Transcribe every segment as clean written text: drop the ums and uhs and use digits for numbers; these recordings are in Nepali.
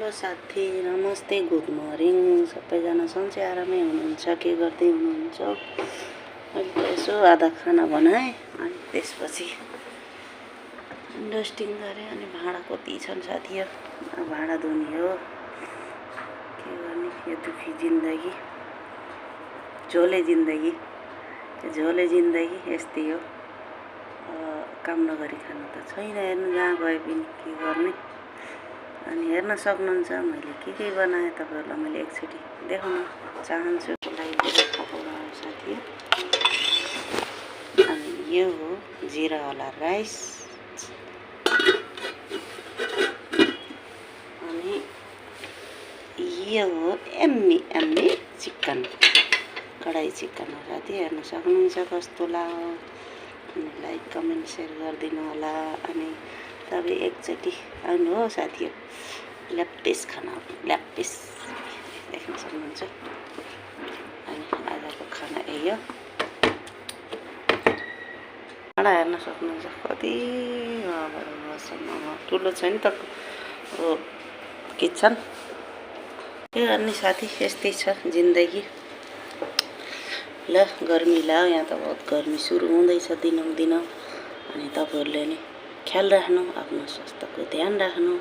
हेलो साथी, नमस्ते, गुड मर्निङ। सबैजना सन्चै आरामै हुनुहुन्छ? के गर्दै हुनुहुन्छ? अहिले यसो आधा खाना बनाएँ अनि त्यसपछि डस्टिङ गरेँ। अनि भाँडा कति छन् साथी, भाँडा धुने हो। के गर्ने, यो दुखी जिन्दगी, झोले जिन्दगी, झोले जिन्दगी यस्तै हो। काम नगरी खानु त छैन। हेर्नु जहाँ गए पनि के गर्ने। अनि हेर्न सक्नुहुन्छ मैले के बनाएँ, तपाईँहरूलाई मैले एकचोटि देखाउन चाहन्छु। साथी, अनि यो हो जिरावाला राइस, अनि यो हो एम्मी चिकन, कडाई चिकन हो साथी। हेर्न सक्नुहुन्छ कस्तो लाग्यो। अनि लाइक कमेन्ट सेयर गरिदिनु होला। अनि तपाईँ एकचोटि आउनु हो साथी, ल्याप्पिस खाना, ल्याप्पिस देख्न सक्नुहुन्छ। अनि आजको खाना यही हो। भाँडा हेर्न सक्नुहुन्छ कति ठुलो छ नि त किचन। के गर्ने साथी, यस्तै छ जिन्दगी। ल, गर्मी लाग्यो यहाँ त, बहुत गर्मी सुरु हुँदैछ दिनौँ। अनि तपाईँहरूले नि ख्याल राख्नु, आफ्नो स्वास्थ्यको ध्यान राख्नु।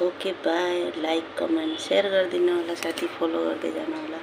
Okay, by. Like comment share गरिदिनु होला साथी, फलो गर्दै जानु होला।